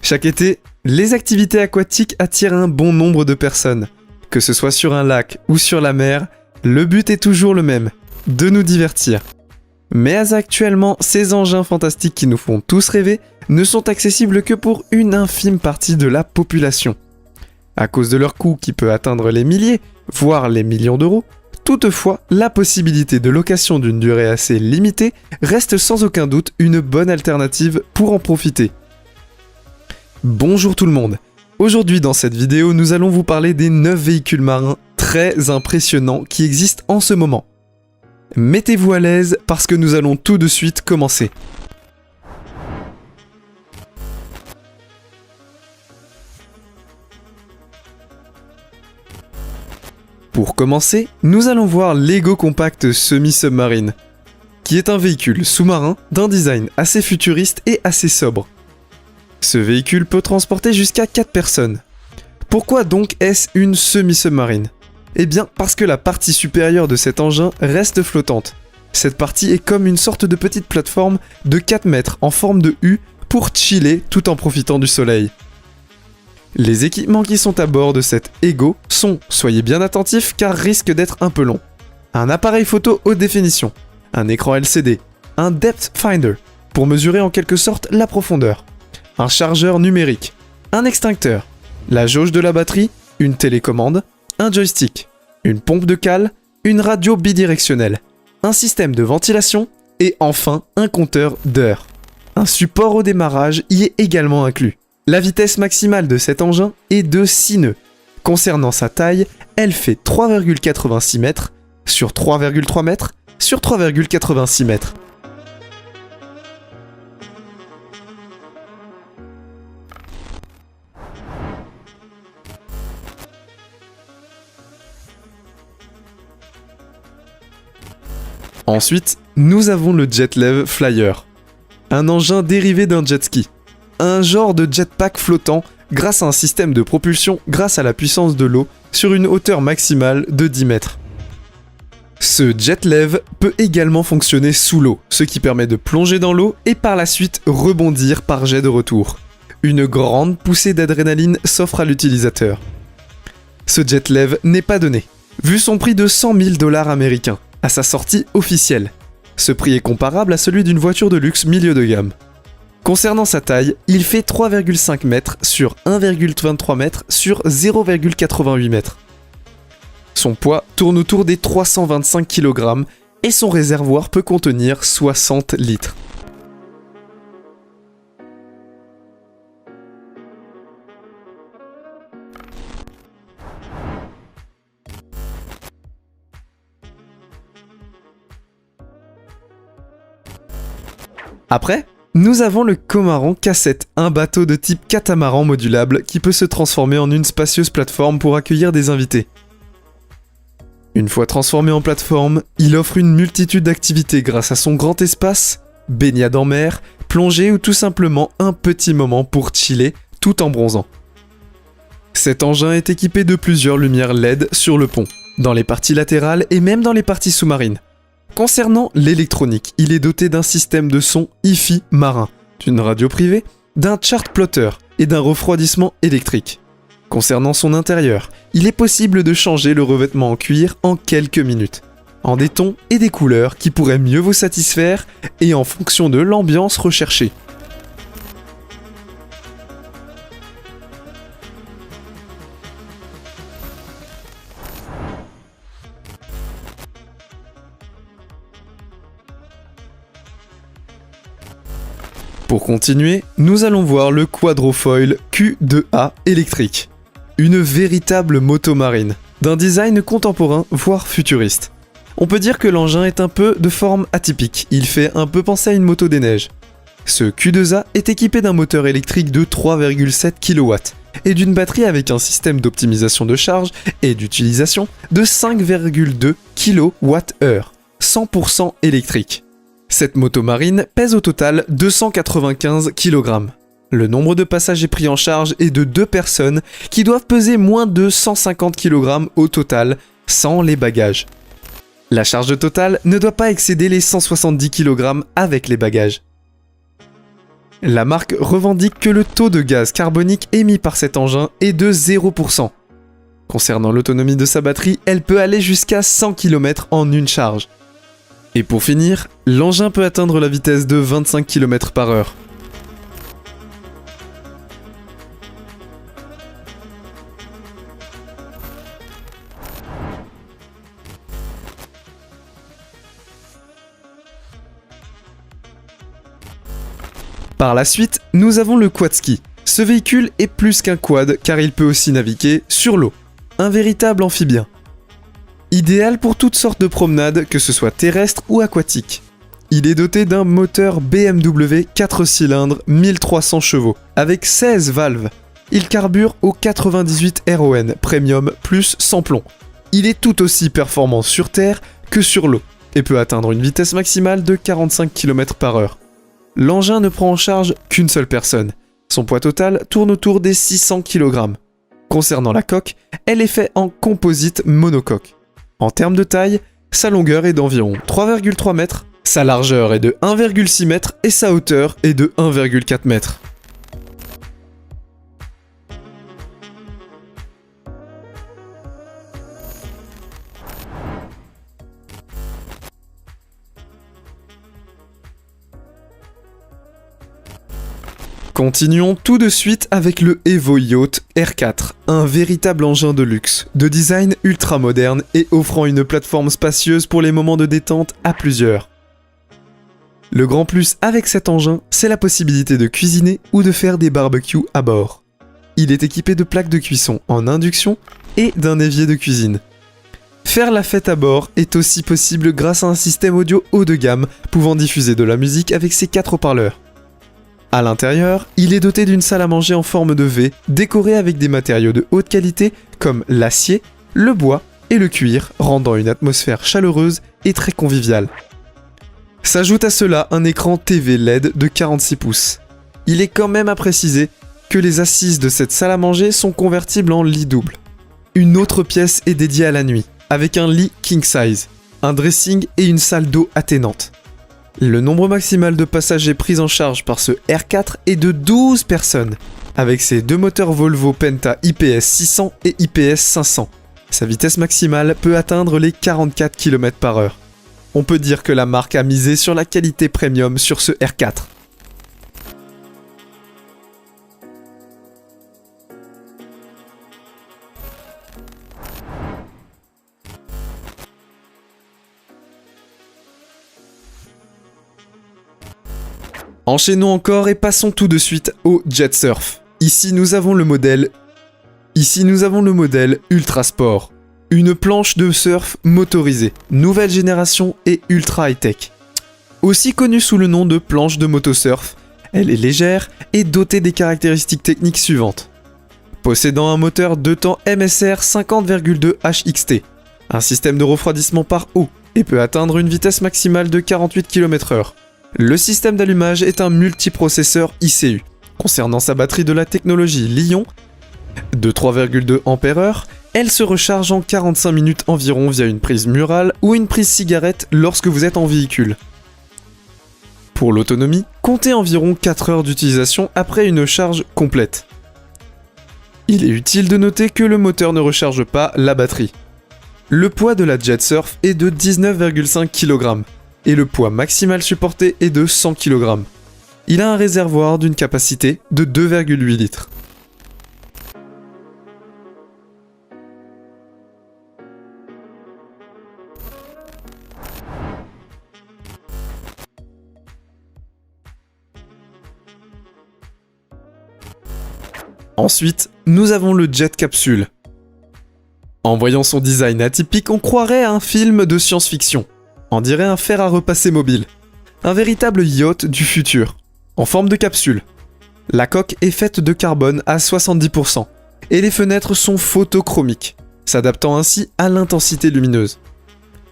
Chaque été, les activités aquatiques attirent un bon nombre de personnes. Que ce soit sur un lac ou sur la mer, le but est toujours le même, de nous divertir. Mais actuellement, ces engins fantastiques qui nous font tous rêver ne sont accessibles que pour une infime partie de la population. À cause de leur coût qui peut atteindre les milliers, voire les millions d'euros, toutefois, la possibilité de location d'une durée assez limitée reste sans aucun doute une bonne alternative pour en profiter. Bonjour tout le monde. Aujourd'hui dans cette vidéo, nous allons vous parler des 9 véhicules marins très impressionnants qui existent en ce moment. Mettez-vous à l'aise parce que nous allons tout de suite commencer. Pour commencer, nous allons voir l'Ego Compact Semi-Submarine, qui est un véhicule sous-marin d'un design assez futuriste et assez sobre. Ce véhicule peut transporter jusqu'à 4 personnes. Pourquoi donc est-ce une semi-submarine ? Eh bien parce que la partie supérieure de cet engin reste flottante. Cette partie est comme une sorte de petite plateforme de 4 mètres en forme de U pour chiller tout en profitant du soleil. Les équipements qui sont à bord de cet Ego sont, soyez bien attentifs car risquent d'être un peu longs. Un appareil photo haute définition, un écran LCD, un Depth Finder pour mesurer en quelque sorte la profondeur, un chargeur numérique, un extincteur, la jauge de la batterie, une télécommande, un joystick, une pompe de cale, une radio bidirectionnelle, un système de ventilation et enfin un compteur d'heures. Un support au démarrage y est également inclus. La vitesse maximale de cet engin est de 6 nœuds. Concernant sa taille, elle fait 3,86 mètres sur 3,3 mètres sur 3,86 mètres. Ensuite, nous avons le Jetlev Flyer, un engin dérivé d'un jet ski, un genre de jetpack flottant grâce à un système de propulsion grâce à la puissance de l'eau sur une hauteur maximale de 10 mètres. Ce Jetlev peut également fonctionner sous l'eau, ce qui permet de plonger dans l'eau et par la suite rebondir par jet de retour. Une grande poussée d'adrénaline s'offre à l'utilisateur. Ce Jetlev n'est pas donné, vu son prix de 100 000 $ américains. À sa sortie officielle. Ce prix est comparable à celui d'une voiture de luxe milieu de gamme. Concernant sa taille, il fait 3,5 mètres sur 1,23 mètres sur 0,88 mètres. Son poids tourne autour des 325 kg et son réservoir peut contenir 60 litres. Après, nous avons le Comaran K7, un bateau de type catamaran modulable qui peut se transformer en une spacieuse plateforme pour accueillir des invités. Une fois transformé en plateforme, il offre une multitude d'activités grâce à son grand espace, baignade en mer, plongée ou tout simplement un petit moment pour chiller tout en bronzant. Cet engin est équipé de plusieurs lumières LED sur le pont, dans les parties latérales et même dans les parties sous-marines. Concernant l'électronique, il est doté d'un système de son hi-fi marin, d'une radio privée, d'un chart plotter et d'un refroidissement électrique. Concernant son intérieur, il est possible de changer le revêtement en cuir en quelques minutes, en des tons et des couleurs qui pourraient mieux vous satisfaire et en fonction de l'ambiance recherchée. Pour continuer, nous allons voir le Quadrofoil Q2A électrique. Une véritable moto marine, d'un design contemporain voire futuriste. On peut dire que l'engin est un peu de forme atypique, il fait un peu penser à une moto des neiges. Ce Q2A est équipé d'un moteur électrique de 3,7 kW et d'une batterie avec un système d'optimisation de charge et d'utilisation de 5,2 kWh, 100% électrique. Cette moto marine pèse au total 295 kg. Le nombre de passagers pris en charge est de 2 personnes qui doivent peser moins de 150 kg au total, sans les bagages. La charge totale ne doit pas excéder les 170 kg avec les bagages. La marque revendique que le taux de gaz carbonique émis par cet engin est de 0%. Concernant l'autonomie de sa batterie, elle peut aller jusqu'à 100 km en une charge. Et pour finir, l'engin peut atteindre la vitesse de 25 km/h. Par la suite, nous avons le quad-ski. Ce véhicule est plus qu'un quad car il peut aussi naviguer sur l'eau. Un véritable amphibien. Idéal pour toutes sortes de promenades, que ce soit terrestres ou aquatiques. Il est doté d'un moteur BMW 4 cylindres 1300 chevaux, avec 16 valves. Il carbure au 98 RON Premium plus sans plomb. Il est tout aussi performant sur terre que sur l'eau, et peut atteindre une vitesse maximale de 45 km/h. L'engin ne prend en charge qu'une seule personne. Son poids total tourne autour des 600 kg. Concernant la coque, elle est faite en composite monocoque. En termes de taille, sa longueur est d'environ 3,3 mètres, sa largeur est de 1,6 mètres et sa hauteur est de 1,4 mètres. Continuons tout de suite avec le Evo Yacht R4, un véritable engin de luxe, de design ultra moderne et offrant une plateforme spacieuse pour les moments de détente à plusieurs. Le grand plus avec cet engin, c'est la possibilité de cuisiner ou de faire des barbecues à bord. Il est équipé de plaques de cuisson en induction et d'un évier de cuisine. Faire la fête à bord est aussi possible grâce à un système audio haut de gamme pouvant diffuser de la musique avec ses 4 haut-parleurs. À l'intérieur, il est doté d'une salle à manger en forme de V, décorée avec des matériaux de haute qualité comme l'acier, le bois et le cuir, rendant une atmosphère chaleureuse et très conviviale. S'ajoute à cela un écran TV LED de 46 pouces. Il est quand même à préciser que les assises de cette salle à manger sont convertibles en lit double. Une autre pièce est dédiée à la nuit, avec un lit king size, un dressing et une salle d'eau atténante. Le nombre maximal de passagers pris en charge par ce R4 est de 12 personnes, avec ses deux moteurs Volvo Penta IPS 600 et IPS 500. Sa vitesse maximale peut atteindre les 44 km/h. On peut dire que la marque a misé sur la qualité premium sur ce R4. Enchaînons encore et passons tout de suite au Jet Surf. Ici nous avons le modèle Ultra Sport. Une planche de surf motorisée, nouvelle génération et ultra high-tech. Aussi connue sous le nom de planche de motosurf, elle est légère et dotée des caractéristiques techniques suivantes. Possédant un moteur 2 temps MSR 50,2 HXT, un système de refroidissement par eau et peut atteindre une vitesse maximale de 48 km/h. Le système d'allumage est un multiprocesseur ICU. Concernant sa batterie de la technologie Li-ion, de 3,2 Ah, elle se recharge en 45 minutes environ via une prise murale ou une prise cigarette lorsque vous êtes en véhicule. Pour l'autonomie, comptez environ 4 heures d'utilisation après une charge complète. Il est utile de noter que le moteur ne recharge pas la batterie. Le poids de la Jet Surf est de 19,5 kg. Et le poids maximal supporté est de 100 kg. Il a un réservoir d'une capacité de 2,8 litres. Ensuite, nous avons le Jet Capsule. En voyant son design atypique, on croirait à un film de science-fiction. On dirait un fer à repasser mobile. Un véritable yacht du futur, en forme de capsule. La coque est faite de carbone à 70%, et les fenêtres sont photochromiques, s'adaptant ainsi à l'intensité lumineuse.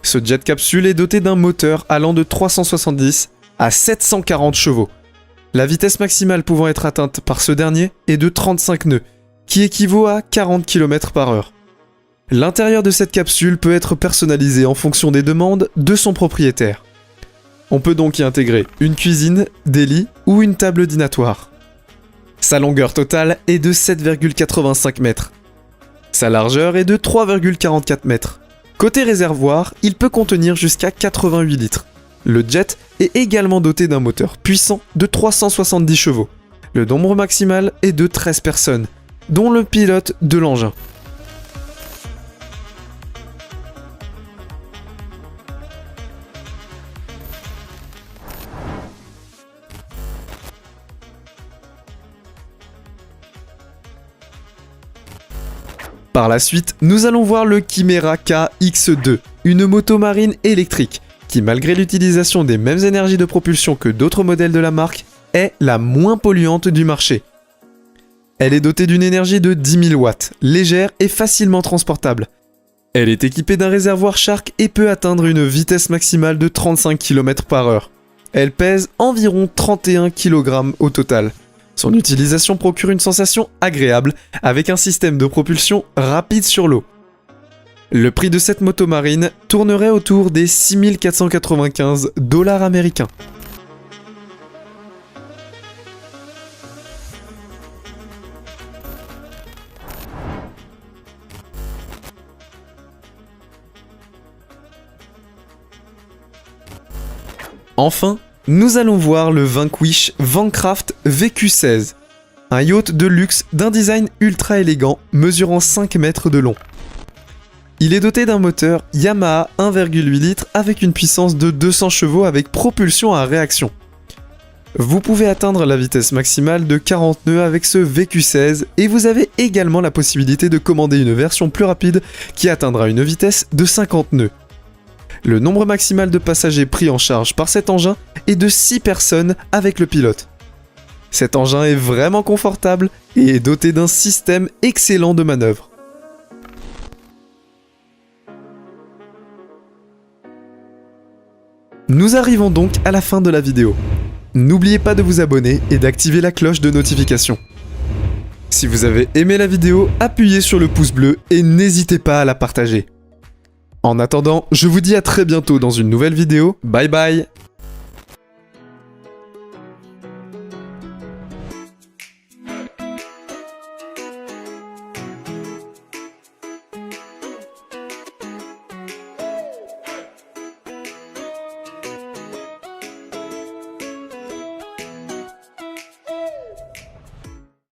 Ce jet capsule est doté d'un moteur allant de 370 à 740 chevaux. La vitesse maximale pouvant être atteinte par ce dernier est de 35 nœuds, qui équivaut à 40 km/h. L'intérieur de cette capsule peut être personnalisé en fonction des demandes de son propriétaire. On peut donc y intégrer une cuisine, des lits ou une table dînatoire. Sa longueur totale est de 7,85 mètres. Sa largeur est de 3,44 mètres. Côté réservoir, il peut contenir jusqu'à 88 litres. Le jet est également doté d'un moteur puissant de 370 chevaux. Le nombre maximal est de 13 personnes, dont le pilote de l'engin. Par la suite, nous allons voir le Chimera KX2, une moto marine électrique, qui malgré l'utilisation des mêmes énergies de propulsion que d'autres modèles de la marque, est la moins polluante du marché. Elle est dotée d'une énergie de 10 000 watts, légère et facilement transportable. Elle est équipée d'un réservoir Shark et peut atteindre une vitesse maximale de 35 km/h. Elle pèse environ 31 kg au total. Son utilisation procure une sensation agréable avec un système de propulsion rapide sur l'eau. Le prix de cette moto marine tournerait autour des 6 495 $ américains. Enfin, nous allons voir le Vanquish Vancraft VQ16, un yacht de luxe d'un design ultra élégant mesurant 5 mètres de long. Il est doté d'un moteur Yamaha 1,8 litres avec une puissance de 200 chevaux avec propulsion à réaction. Vous pouvez atteindre la vitesse maximale de 40 nœuds avec ce VQ16 et vous avez également la possibilité de commander une version plus rapide qui atteindra une vitesse de 50 nœuds. Le nombre maximal de passagers pris en charge par cet engin est de 6 personnes avec le pilote. Cet engin est vraiment confortable et est doté d'un système excellent de manœuvre. Nous arrivons donc à la fin de la vidéo. N'oubliez pas de vous abonner et d'activer la cloche de notification. Si vous avez aimé la vidéo, appuyez sur le pouce bleu et n'hésitez pas à la partager. En attendant, je vous dis à très bientôt dans une nouvelle vidéo. Bye bye!